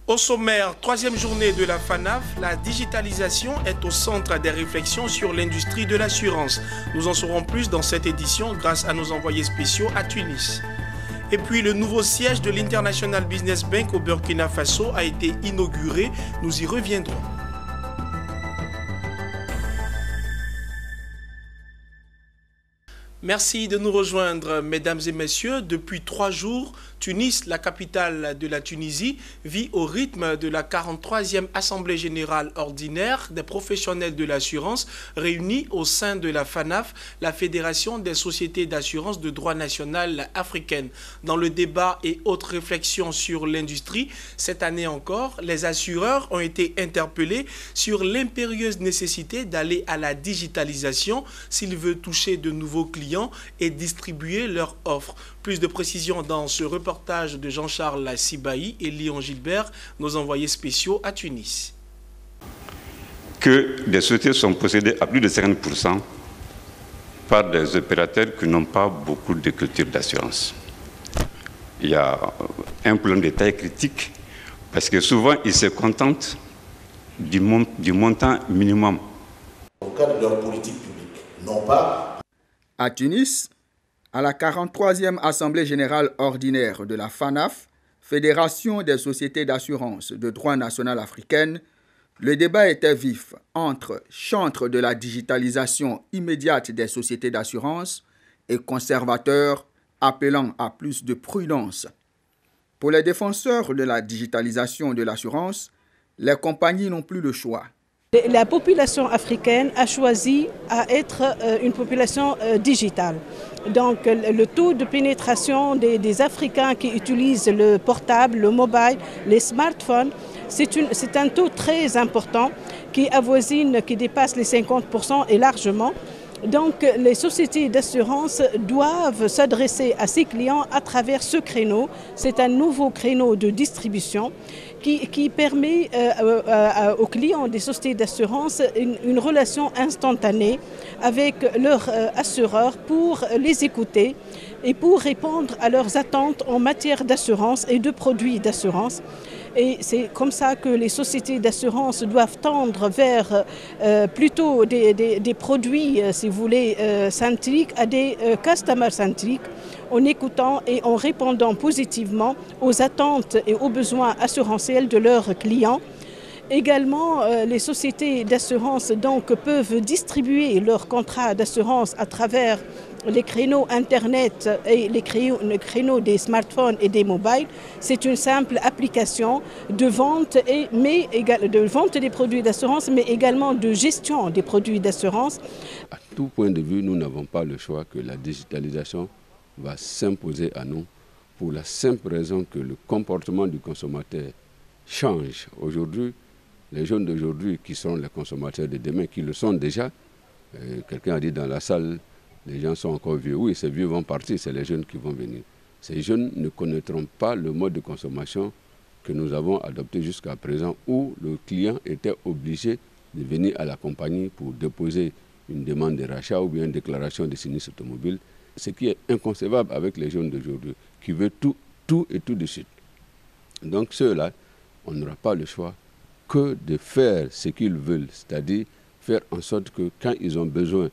Au sommaire, troisième journée de la FANAF, la digitalisation est au centre des réflexions sur l'industrie de l'assurance. Nous en saurons plus dans cette édition grâce à nos envoyés spéciaux à Tunis. Et puis le nouveau siège de l'International Business Bank au Burkina Faso a été inauguré. Nous y reviendrons. Merci de nous rejoindre, mesdames et messieurs. Depuis 3 jours, Tunis, la capitale de la Tunisie, vit au rythme de la 43e Assemblée générale ordinaire des professionnels de l'assurance réunis au sein de la FANAF, la Fédération des sociétés d'assurance de droit national africaine. Dans le débat et autres réflexions sur l'industrie, cette année encore, les assureurs ont été interpellés sur l'impérieuse nécessité d'aller à la digitalisation s'ils veulent toucher de nouveaux clients et distribuer leurs offres. Plus de précisions dans ce reportage de Jean-Charles Sibahi et Léon Gilbert, nos envoyés spéciaux à Tunis. Que des sociétés sont possédées à plus de 50% par des opérateurs qui n'ont pas beaucoup de culture d'assurance. Il y a un problème de taille critique parce que souvent ils se contentent du montant minimum. Au cadre de leur politique publique, non pas. À Tunis, à la 43e Assemblée générale ordinaire de la FANAF, Fédération des sociétés d'assurance de droit national africaine, le débat était vif entre chantres de la digitalisation immédiate des sociétés d'assurance et conservateurs appelant à plus de prudence. Pour les défenseurs de la digitalisation de l'assurance, les compagnies n'ont plus le choix. La population africaine a choisi à être une population digitale. Donc le taux de pénétration des Africains qui utilisent le portable, le mobile, les smartphones, c'est un taux très important qui avoisine, qui dépasse les 50% et largement. Donc les sociétés d'assurance doivent s'adresser à ces clients à travers ce créneau. C'est un nouveau créneau de distribution qui permet aux clients des sociétés d'assurance une relation instantanée avec leur assureur pour les écouter et pour répondre à leurs attentes en matière d'assurance et de produits d'assurance. Et c'est comme ça que les sociétés d'assurance doivent tendre vers plutôt des produits, si vous voulez, centriques à des customers centriques, en écoutant et en répondant positivement aux attentes et aux besoins assurantiels de leurs clients. Également, les sociétés d'assurance donc peuvent distribuer leurs contrats d'assurance à travers les créneaux Internet et les créneaux des smartphones et des mobiles. C'est une simple application de vente, de vente des produits d'assurance, mais également de gestion des produits d'assurance. À tout point de vue, nous n'avons pas le choix que la digitalisation va s'imposer à nous pour la simple raison que le comportement du consommateur change. Aujourd'hui, les jeunes d'aujourd'hui qui sont les consommateurs de demain, qui le sont déjà, quelqu'un a dit dans la salle, les gens sont encore vieux. Oui, ces vieux vont partir, c'est les jeunes qui vont venir. Ces jeunes ne connaîtront pas le mode de consommation que nous avons adopté jusqu'à présent, où le client était obligé de venir à la compagnie pour déposer une demande de rachat ou bien une déclaration de sinistre automobile. Ce qui est inconcevable avec les jeunes d'aujourd'hui, qui veulent tout et tout de suite. Donc ceux-là, on n'aura pas le choix que de faire ce qu'ils veulent, c'est-à-dire faire en sorte que quand ils ont besoin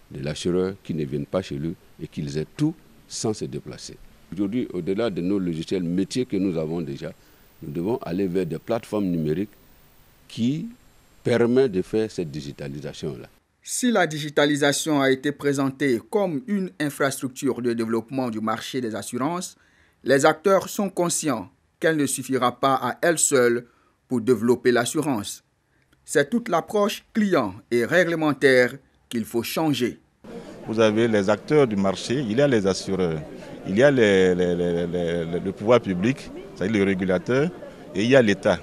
de l'assureur, qu'ils ne viennent pas chez lui et qu'ils aient tout sans se déplacer. Aujourd'hui, au-delà de nos logiciels métiers que nous avons déjà, nous devons aller vers des plateformes numériques qui permettent de faire cette digitalisation-là. Si la digitalisation a été présentée comme une infrastructure de développement du marché des assurances, les acteurs sont conscients qu'elle ne suffira pas à elle seule pour développer l'assurance. C'est toute l'approche client et réglementaire qu'il faut changer. Vous avez les acteurs du marché, il y a les assureurs, il y a le pouvoir public, c'est-à-dire le régulateur, et il y a l'État.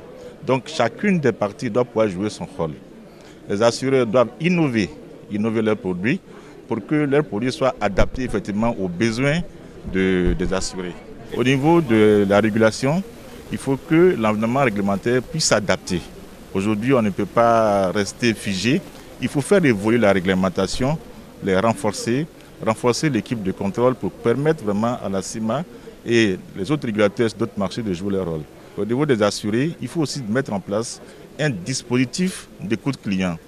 Donc chacune des parties doit pouvoir jouer son rôle. Les assureurs doivent innover leurs produits pour que leurs produits soient adaptés effectivement aux besoins des assurés. Au niveau de la régulation, il faut que l'environnement réglementaire puisse s'adapter. Aujourd'hui, on ne peut pas rester figé. Il faut faire évoluer la réglementation, les renforcer l'équipe de contrôle pour permettre vraiment à la CIMA et les autres régulateurs d'autres marchés de jouer leur rôle. au niveau des assurés, il faut aussi mettre en place un dispositif d'écoute client.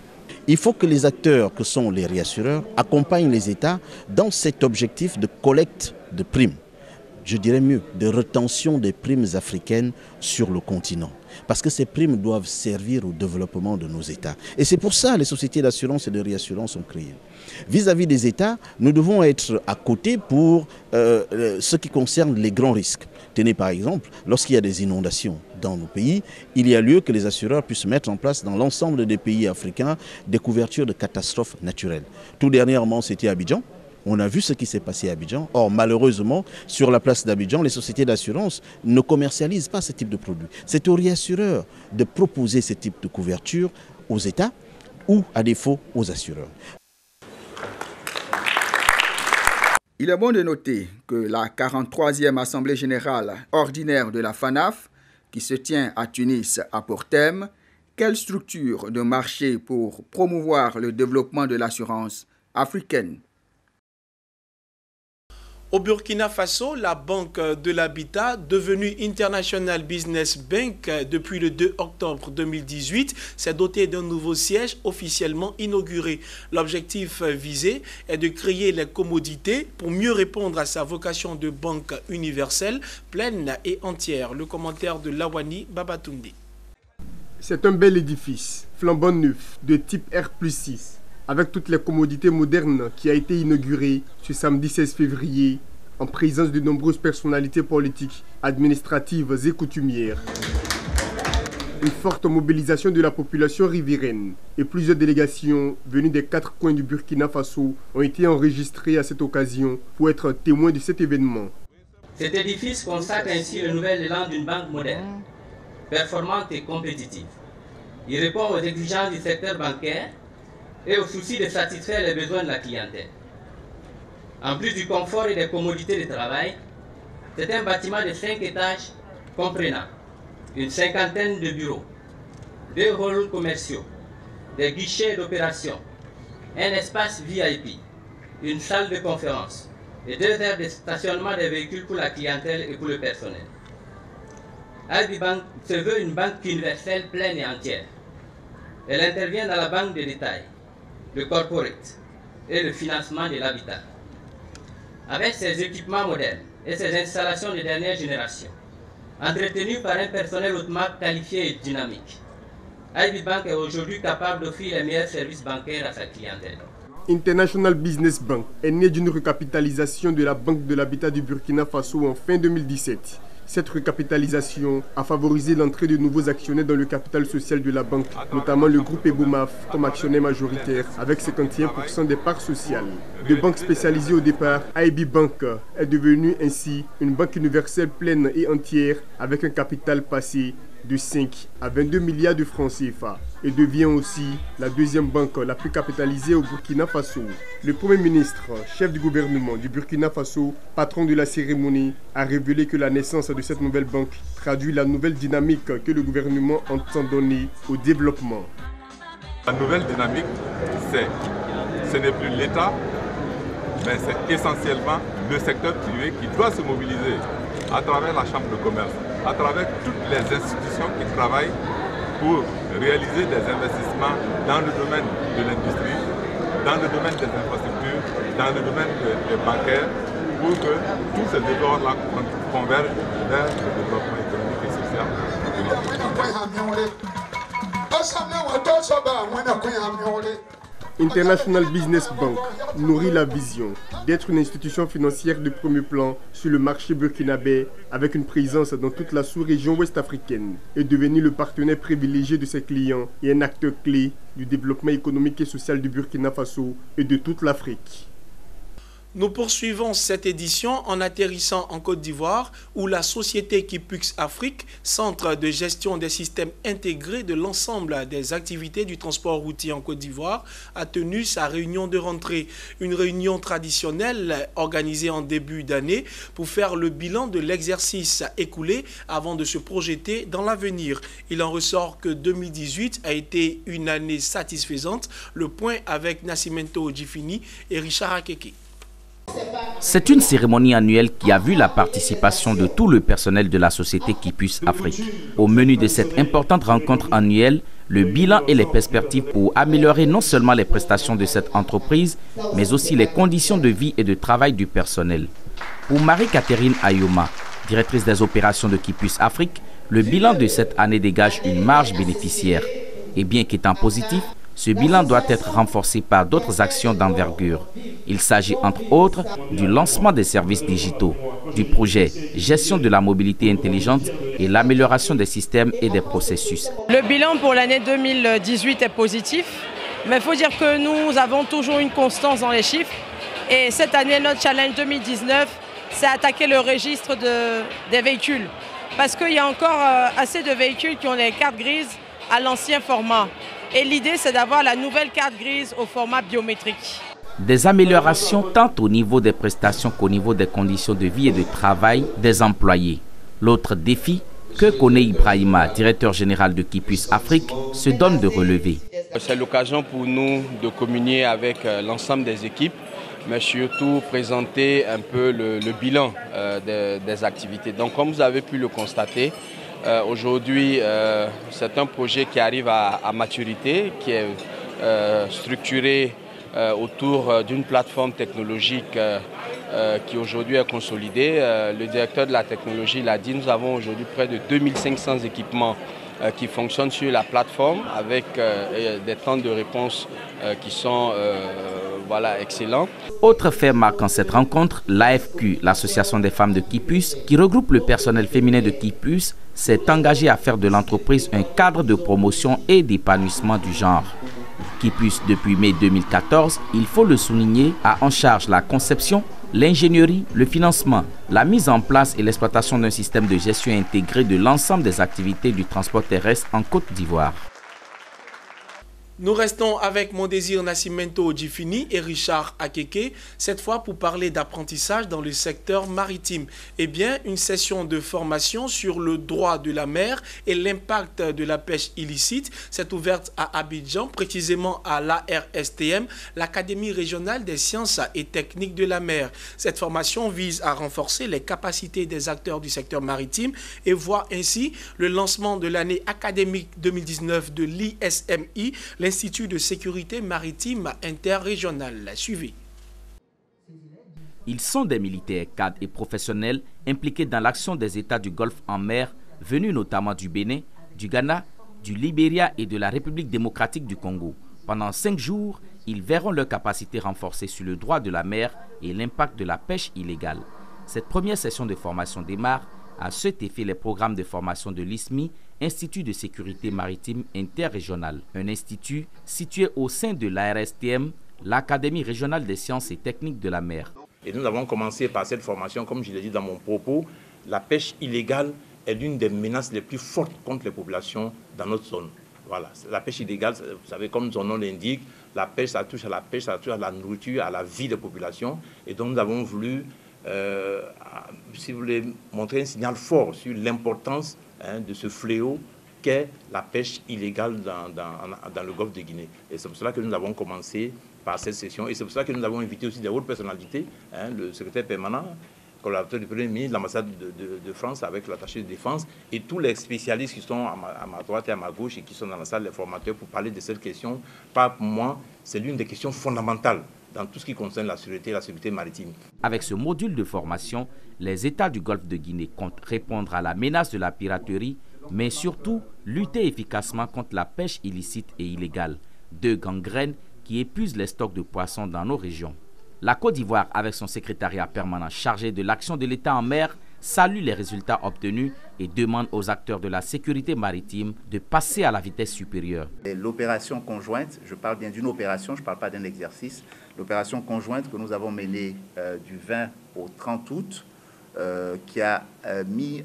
Il faut que les acteurs que sont les réassureurs accompagnent les États dans cet objectif de collecte de primes. Je dirais mieux, de rétention des primes africaines sur le continent. Parce que ces primes doivent servir au développement de nos États. Et c'est pour ça que les sociétés d'assurance et de réassurance sont créées. Vis-à-vis des États, nous devons être à côté pour ce qui concerne les grands risques. Tenez par exemple, lorsqu'il y a des inondations dans nos pays, il y a lieu que les assureurs puissent mettre en place dans l'ensemble des pays africains des couvertures de catastrophes naturelles. Tout dernièrement, c'était Abidjan. On a vu ce qui s'est passé à Abidjan. Or, malheureusement, sur la place d'Abidjan, les sociétés d'assurance ne commercialisent pas ce type de produit. C'est aux réassureurs de proposer ce type de couverture aux États ou, à défaut, aux assureurs. Il est bon de noter que la 43e Assemblée générale ordinaire de la FANAF, qui se tient à Tunis, a pour thème « Quelle structure de marché pour promouvoir le développement de l'assurance africaine ?» Au Burkina Faso, la Banque de l'Habitat, devenue International Business Bank depuis le 2 octobre 2018, s'est dotée d'un nouveau siège officiellement inauguré. L'objectif visé est de créer les commodités pour mieux répondre à sa vocation de banque universelle, pleine et entière. Le commentaire de Lawani Babatunde. C'est un bel édifice, flambant neuf, de type R+6. Avec toutes les commodités modernes qui a été inauguré ce samedi 16 février en présence de nombreuses personnalités politiques, administratives et coutumières. Une forte mobilisation de la population riveraine et plusieurs délégations venues des 4 coins du Burkina Faso ont été enregistrées à cette occasion pour être témoins de cet événement. Cet édifice consacre ainsi le nouvel élan d'une banque moderne, performante et compétitive. Il répond aux exigences du secteur bancaire et au souci de satisfaire les besoins de la clientèle. En plus du confort et des commodités de travail, c'est un bâtiment de 5 étages comprenant une 50aine de bureaux, 2 halls commerciaux, des guichets d'opération, un espace VIP, une salle de conférence et 2 aires de stationnement des véhicules pour la clientèle et pour le personnel. IB Bank se veut une banque universelle pleine et entière. Elle intervient dans la banque de détail, le corporate et le financement de l'habitat. Avec ses équipements modernes et ses installations de dernière génération, entretenues par un personnel hautement qualifié et dynamique, IB Bank est aujourd'hui capable d'offrir les meilleurs services bancaires à sa clientèle. International Business Bank est né d'une recapitalisation de la Banque de l'Habitat du Burkina Faso en fin 2017. Cette recapitalisation a favorisé l'entrée de nouveaux actionnaires dans le capital social de la banque, notamment le groupe Ebomaf comme actionnaire majoritaire avec 51% des parts sociales. De banque spécialisée au départ, IB Bank est devenue ainsi une banque universelle pleine et entière avec un capital passé de 5 à 22 milliards de francs CFA et devient aussi la deuxième banque la plus capitalisée au Burkina Faso. Le Premier ministre, chef du gouvernement du Burkina Faso, patron de la cérémonie, a révélé que la naissance de cette nouvelle banque traduit la nouvelle dynamique que le gouvernement entend donner au développement. La nouvelle dynamique, ce n'est plus l'État, mais c'est essentiellement le secteur privé qui doit se mobiliser à travers la Chambre de commerce, à travers toutes les institutions qui travaillent pour réaliser des investissements dans le domaine de l'industrie, dans le domaine des infrastructures, dans le domaine des bancaires, pour que tous ces efforts-là convergent vers le développement économique et social. International Business Bank nourrit la vision d'être une institution financière de premier plan sur le marché burkinabé avec une présence dans toute la sous-région ouest-africaine et devenu le partenaire privilégié de ses clients et un acteur clé du développement économique et social du Burkina Faso et de toute l'Afrique. Nous poursuivons cette édition en atterrissant en Côte d'Ivoire où la société Kipux Afrique, centre de gestion des systèmes intégrés de l'ensemble des activités du transport routier en Côte d'Ivoire, a tenu sa réunion de rentrée. Une réunion traditionnelle organisée en début d'année pour faire le bilan de l'exercice écoulé avant de se projeter dans l'avenir. Il en ressort que 2018 a été une année satisfaisante. Le point avec Nascimento Djifini et Richard Akeke. C'est une cérémonie annuelle qui a vu la participation de tout le personnel de la société Kipus Afrique. Au menu de cette importante rencontre annuelle, le bilan et les perspectives pour améliorer non seulement les prestations de cette entreprise, mais aussi les conditions de vie et de travail du personnel. Pour Marie-Catherine Ayoma, directrice des opérations de Kipus Afrique, le bilan de cette année dégage une marge bénéficiaire. Et bien qu'étant positif, ce bilan doit être renforcé par d'autres actions d'envergure. Il s'agit entre autres du lancement des services digitaux, du projet Gestion de la mobilité intelligente et l'amélioration des systèmes et des processus. Le bilan pour l'année 2018 est positif, mais il faut dire que nous avons toujours une constance dans les chiffres. Et cette année, notre challenge 2019, c'est attaquer le registre des véhicules. Parce qu'il y a encore assez de véhicules qui ont les cartes grises à l'ancien format. Et l'idée, c'est d'avoir la nouvelle carte grise au format biométrique. Des améliorations tant au niveau des prestations qu'au niveau des conditions de vie et de travail des employés. L'autre défi que connaît Ibrahima, directeur général de Kipus Afrique, se donne de relever. C'est l'occasion pour nous de communier avec l'ensemble des équipes, mais surtout présenter un peu le bilan des activités. Donc comme vous avez pu le constater, aujourd'hui, c'est un projet qui arrive à maturité, qui est structuré autour d'une plateforme technologique qui aujourd'hui est consolidée. Le directeur de la technologie l'a dit, nous avons aujourd'hui près de 2500 équipements qui fonctionnent sur la plateforme avec des temps de réponse qui sont excellents. Autre fait marquant cette rencontre, l'AFQ, l'association des femmes de Kipus, qui regroupe le personnel féminin de Kipus, s'est engagé à faire de l'entreprise un cadre de promotion et d'épanouissement du genre. Kipus, depuis mai 2014, il faut le souligner, a en charge la conception, l'ingénierie, le financement, la mise en place et l'exploitation d'un système de gestion intégré de l'ensemble des activités du transport terrestre en Côte d'Ivoire. Nous restons avec Mondésir Nascimento Djifini et Richard Akeke, cette fois pour parler d'apprentissage dans le secteur maritime. Eh bien, une session de formation sur le droit de la mer et l'impact de la pêche illicite s'est ouverte à Abidjan, précisément à l'ARSTM, l'Académie régionale des sciences et techniques de la mer. Cette formation vise à renforcer les capacités des acteurs du secteur maritime et voit ainsi le lancement de l'année académique 2019 de l'ISMI, l'Institut de sécurité maritime interrégional. Suivez. Ils sont des militaires, cadres et professionnels impliqués dans l'action des États du Golfe en mer, venus notamment du Bénin, du Ghana, du Libéria et de la République démocratique du Congo. Pendant 5 jours, ils verront leurs capacités renforcées sur le droit de la mer et l'impact de la pêche illégale. Cette première session de formation démarre. À cet effet, les programmes de formation de l'ISMI, Institut de sécurité maritime interrégional, un institut situé au sein de l'ARSTM, l'Académie régionale des sciences et techniques de la mer. Et nous avons commencé par cette formation, comme je l'ai dit dans mon propos, la pêche illégale est l'une des menaces les plus fortes contre les populations dans notre zone. Voilà, la pêche illégale, vous savez, comme son nom l'indique, la pêche, ça touche à la pêche, ça touche à la nourriture, à la vie des populations. Et donc nous avons voulu, si vous voulez, montrer un signal fort sur l'importance de ce fléau qu'est la pêche illégale dans le golfe de Guinée. Et c'est pour cela que nous avons commencé par cette session. Et c'est pour cela que nous avons invité aussi des hautes personnalités, le secrétaire permanent, collaborateur du Premier ministre, l'ambassade de France avec l'attaché de défense et tous les spécialistes qui sont à ma droite et à ma gauche et qui sont dans la salle, les formateurs, pour parler de cette question. Pas pour moi, c'est l'une des questions fondamentales dans tout ce qui concerne la sécurité maritime. Avec ce module de formation, les États du Golfe de Guinée comptent répondre à la menace de la piraterie, mais surtout lutter efficacement contre la pêche illicite et illégale, deux gangrènes qui épuisent les stocks de poissons dans nos régions. La Côte d'Ivoire, avec son secrétariat permanent chargé de l'action de l'État en mer, salue les résultats obtenus et demande aux acteurs de la sécurité maritime de passer à la vitesse supérieure. L'opération conjointe, je parle bien d'une opération, je ne parle pas d'un exercice, l'opération conjointe que nous avons menée du 20 au 30 août, qui a mis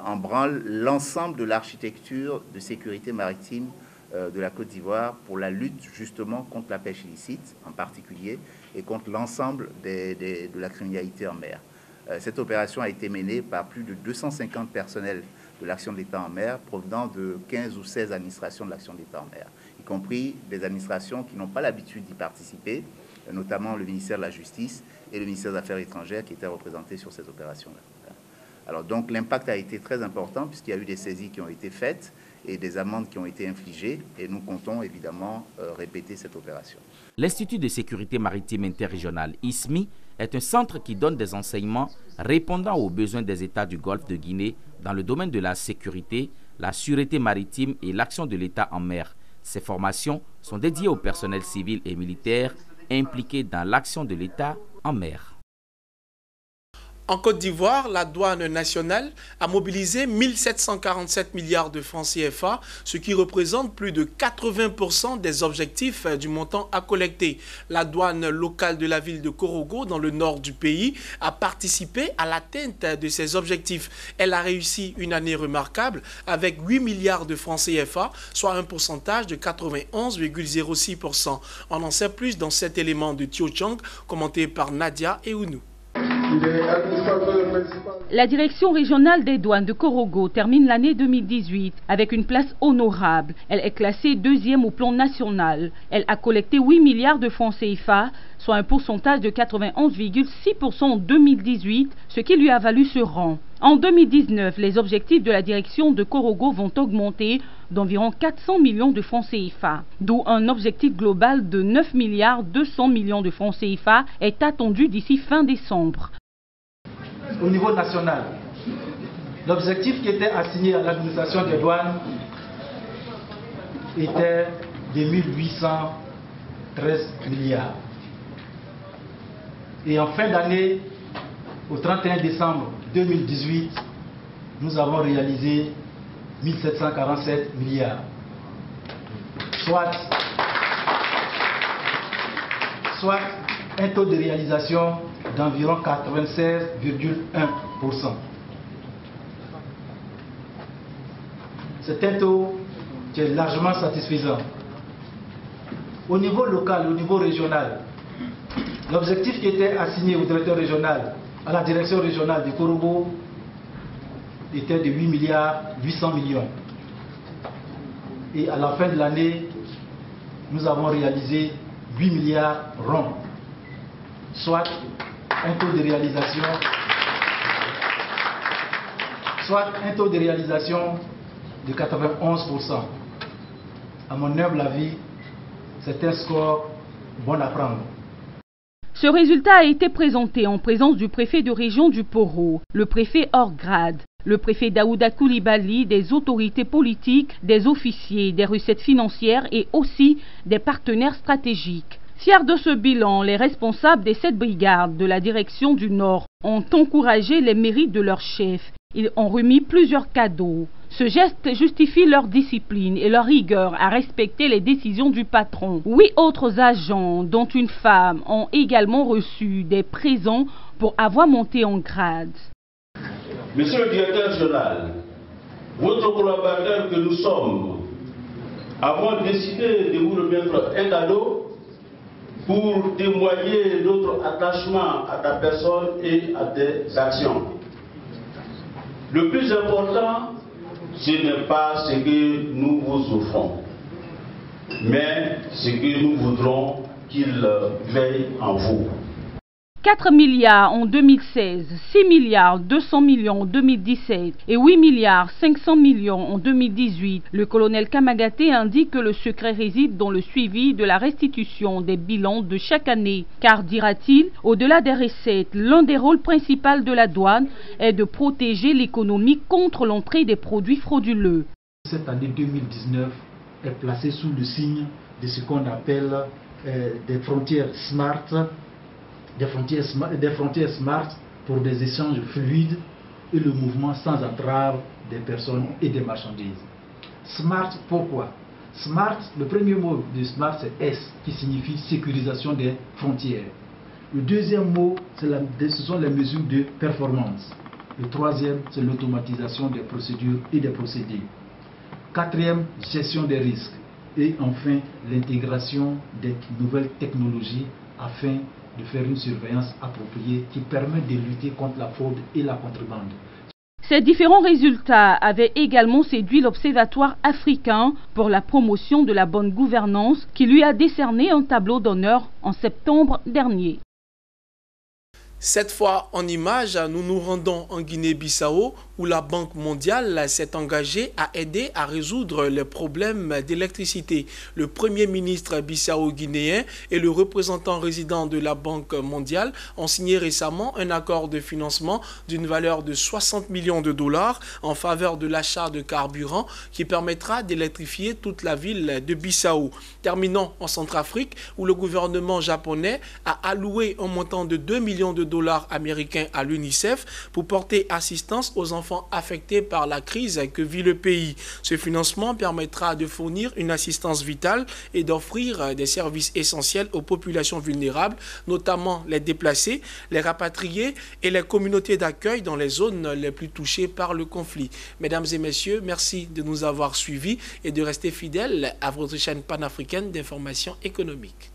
en branle l'ensemble de l'architecture de sécurité maritime de la Côte d'Ivoire pour la lutte justement contre la pêche illicite en particulier et contre l'ensemble de la criminalité en mer. Cette opération a été menée par plus de 250 personnels de l'action de l'État en mer provenant de 15 ou 16 administrations de l'action de l'État en mer, y compris des administrations qui n'ont pas l'habitude d'y participer, notamment le ministère de la Justice et le ministère des Affaires étrangères qui étaient représentés sur ces opérations-là. Alors donc l'impact a été très important puisqu'il y a eu des saisies qui ont été faites et des amendes qui ont été infligées et nous comptons évidemment répéter cette opération. L'Institut de sécurité maritime interrégionale ISMI est un centre qui donne des enseignements répondant aux besoins des États du Golfe de Guinée dans le domaine de la sécurité, la sûreté maritime et l'action de l'État en mer. Ces formations sont dédiées au personnel civil et militaire impliqués dans l'action de l'État en mer. En Côte d'Ivoire, la douane nationale a mobilisé 1747 milliards de francs CFA, ce qui représente plus de 80% des objectifs du montant à collecter. La douane locale de la ville de Korogo, dans le nord du pays, a participé à l'atteinte de ces objectifs. Elle a réussi une année remarquable avec 8 milliards de francs CFA, soit un pourcentage de 91,06%. On en sait plus dans cet élément de Tio Chang, commenté par Nadia Eounou. La direction régionale des douanes de Korogo termine l'année 2018 avec une place honorable. Elle est classée deuxième au plan national. Elle a collecté 8 milliards de francs CFA, soit un pourcentage de 91,6% en 2018, ce qui lui a valu ce rang. En 2019, les objectifs de la direction de Korogo vont augmenter d'environ 400 millions de francs CFA, d'où un objectif global de 9 milliards 200 millions de francs CFA est attendu d'ici fin décembre. Au niveau national, l'objectif qui était assigné à l'administration des douanes était de 1813 milliards. Et en fin d'année, au 31 décembre 2018, nous avons réalisé 1747 milliards, soit un taux de réalisation d'environ 96,1%. C'est un taux qui est largement satisfaisant. Au niveau local, au niveau régional, l'objectif qui était assigné au directeur régional, à la direction régionale de Korogo, était de 8 milliards 800 millions. Et à la fin de l'année, nous avons réalisé 8 milliards ronds, soit un taux de réalisation de 91%. À mon humble avis, c'est un score bon à prendre. Ce résultat a été présenté en présence du préfet de région du Poro, le préfet hors grade, le préfet Daouda Koulibaly, des autorités politiques, des officiers, des recettes financières et aussi des partenaires stratégiques. Fiers de ce bilan, les responsables des 7 brigades de la direction du Nord ont encouragé les mérites de leur chef. Ils ont remis plusieurs cadeaux. Ce geste justifie leur discipline et leur rigueur à respecter les décisions du patron. 8 autres agents, dont une femme, ont également reçu des présents pour avoir monté en grade. Monsieur le directeur régional, votre collaborateur que nous sommes, avons décidé de vous remettre un cadeau pour témoigner notre attachement à ta personne et à tes actions. Le plus important, ce n'est pas ce que nous vous offrons, mais ce que nous voudrons qu'il veille en vous. 4 milliards en 2016, 6 milliards 200 millions en 2017 et 8 milliards 500 millions en 2018. Le colonel Kamagaté indique que le secret réside dans le suivi de la restitution des bilans de chaque année. Car, dira-t-il, au-delà des recettes, l'un des rôles principaux de la douane est de protéger l'économie contre l'entrée des produits frauduleux. Cette année 2019 est placée sous le signe de ce qu'on appelle des frontières smart. Des frontières smart pour des échanges fluides et le mouvement sans entrave des personnes et des marchandises. Smart, pourquoi? Smart, le premier mot de smart c'est S qui signifie sécurisation des frontières. Le deuxième mot, ce sont les mesures de performance. Le troisième, c'est l'automatisation des procédures et des procédés. Quatrième, gestion des risques. Et enfin, l'intégration des nouvelles technologies afin de faire une surveillance appropriée qui permet de lutter contre la fraude et la contrebande. Ces différents résultats avaient également séduit l'Observatoire africain pour la promotion de la bonne gouvernance qui lui a décerné un tableau d'honneur en septembre dernier. Cette fois en images, nous nous rendons en Guinée-Bissau où la Banque mondiale s'est engagée à aider à résoudre les problèmes d'électricité. Le Premier ministre bissau-guinéen et le représentant résident de la Banque mondiale ont signé récemment un accord de financement d'une valeur de 60 millions de dollars en faveur de l'achat de carburant qui permettra d'électrifier toute la ville de Bissau. Terminons en Centrafrique où le gouvernement japonais a alloué un montant de 2 millions de dollars américains à l'UNICEF pour porter assistance aux enfants affectés par la crise que vit le pays. Ce financement permettra de fournir une assistance vitale et d'offrir des services essentiels aux populations vulnérables, notamment les déplacés, les rapatriés et les communautés d'accueil dans les zones les plus touchées par le conflit. Mesdames et messieurs, merci de nous avoir suivis et de rester fidèles à votre chaîne panafricaine d'information économique.